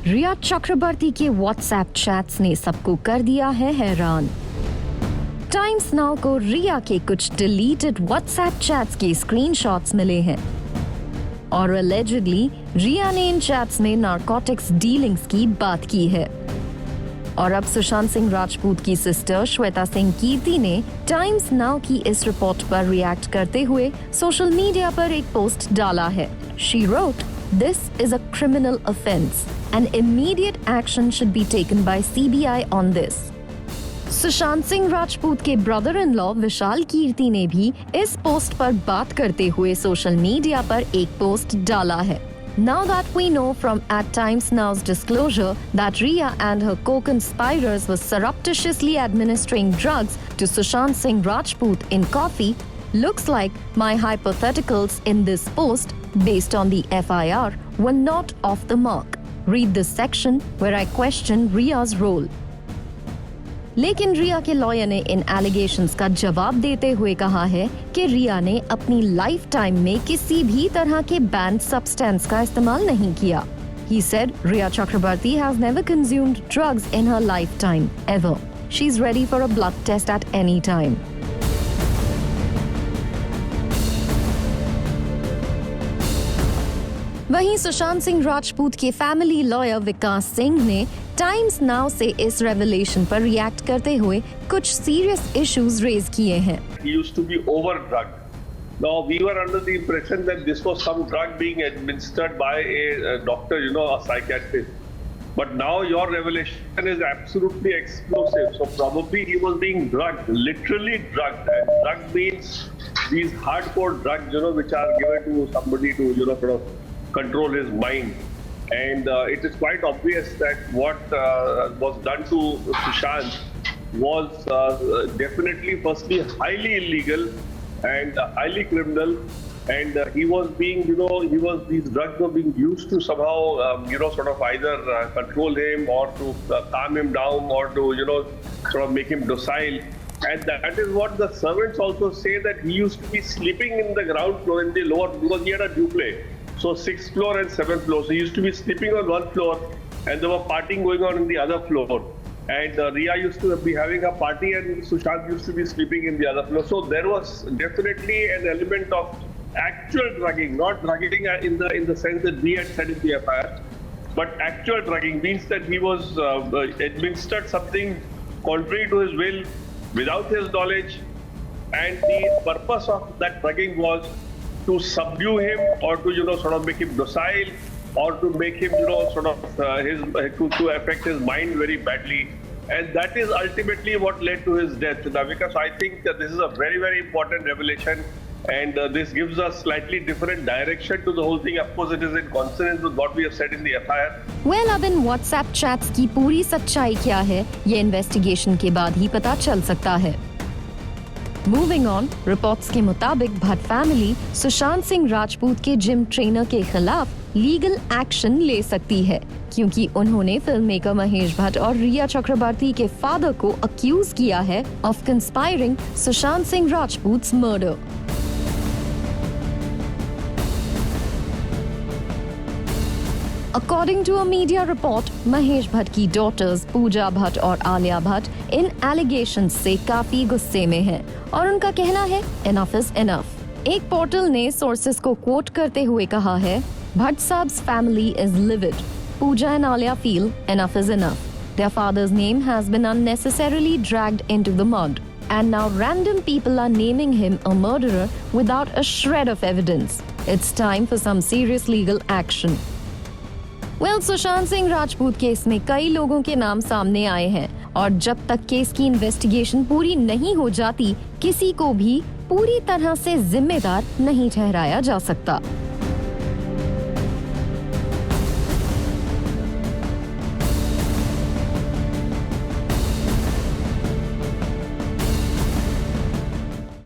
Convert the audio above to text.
रिया चक्रवर्ती के WhatsApp chats ने सबको कर दिया है हैरान। टाइम्स नाउ को रिया के कुछ डिलीटेड व्हाट्सएप चैट्स के स्क्रीनशॉट्स मिले हैं और एलिजिडली रिया ने इन चैट्स में नारकोटिक्स डीलिंग्स की बात की है। और अब सुशांत सिंह राजपूत की सिस्टर श्वेता सिंह कीर्ति ने टाइम्स नाउ की इस रिपोर्ट पर रिएक्ट करते हुए सोशल मीडिया पर एक पोस्ट डाला है। She wrote, "This is a criminal offense and immediate action should be taken by CBI on this." Sushant Singh Rajput के ब्रदर इन लॉ विशाल कीर्ति ने भी इस पोस्ट पर बात करते हुए सोशल मीडिया पर एक पोस्ट डाला है। Now that we know from at Times Now's disclosure that Riya and her co-conspirators were surreptitiously administering drugs to Sushant Singh Rajput in coffee, looks like my hypotheticals in this post based on the FIR were not off the mark. Read this section where I question Riya's role. लेकिन रिया के lawyer ने इन allegations का जवाब देते हुए कहा है कि रिया ने अपनी लाइफ टाइम में किसी भी तरह के बैंड सब्सटेंस का इस्तेमाल नहीं किया। He said Riya Chakrabarti has never consumed drugs in her lifetime, ever. She's ready for a blood test at any time. वहीं सुशांत सिंह राजपूत के फैमिली लॉयर विकास सिंह ने टाइम्स नाउ से इस रेवलेशन पर रिएक्ट करते हुए कुछ सीरियस इश्यूज रेज किए हैं। He used to be over-drugged. Now we were under the impression that this was some drug being administered by a doctor, a psychiatrist. But now your revelation is absolutely explosive. So probably he was being drugged, literally drugged. And drug means these hardcore drugs, which are given to somebody to, sort of control his mind. And it is quite obvious that what was done to Sushant was definitely, firstly, highly illegal and highly criminal. And he was being, these drugs were being used to somehow, sort of either control him or to calm him down or to, sort of make him docile. And that is what the servants also say, that he used to be sleeping in the ground floor, in the lower, because he had a duplex. So 6th floor and 7th floor. So he used to be sleeping on one floor and there were partying going on in the other floor. And Riya used to be having a party and Sushant used to be sleeping in the other floor. So there was definitely an element of actual drugging, not drugging in the sense that we had said in the FIR, but actual drugging means that he was administered something contrary to his will, without his knowledge, and the purpose of that drugging was to subdue him or to sort of make him docile or to make him sort of to affect his mind very badly, and that is ultimately what led to his death, Navika. So I think that this is a very, very important revelation, and this gives us slightly different direction to the whole thing. Of course, it is in consonance with what we have said in the FIR. Well, अब इन WhatsApp chats की पूरी सच्चाई क्या है, ये investigation के बाद ही पता चल सकता है। मूविंग ऑन, रिपोर्ट्स के मुताबिक भट्ट फैमिली सुशांत सिंह राजपूत के जिम ट्रेनर के खिलाफ लीगल एक्शन ले सकती है, क्योंकि उन्होंने फिल्म मेकर महेश भट्ट और रिया चक्रवर्ती के फादर को अक्यूज किया है of conspiring Sushant Singh Rajput's murder. According to a media report, Mahesh Bhatt की डॉटर्स पूजा भट्ट और आलिया भट्ट इन एलिगेशंस से काफी गुस्से में हैं और उनका कहना है enough is enough। एक पोर्टल ने सोर्सेस को कोट करते हुए कहा है, Bhatt साहब's family is livid. Pooja and Alia feel enough is enough. Their father's name has been unnecessarily dragged into the mud, and now random people are naming him a murderer without a shred of evidence. It's time for some serious legal action. Sushant Singh Rajput case में कई लोगों के नाम सामने आए हैं और जब तक केस की इन्वेस्टिगेशन पूरी नहीं हो जाती, किसी को भी पूरी तरह से जिम्मेदार नहीं ठहराया जा सकता।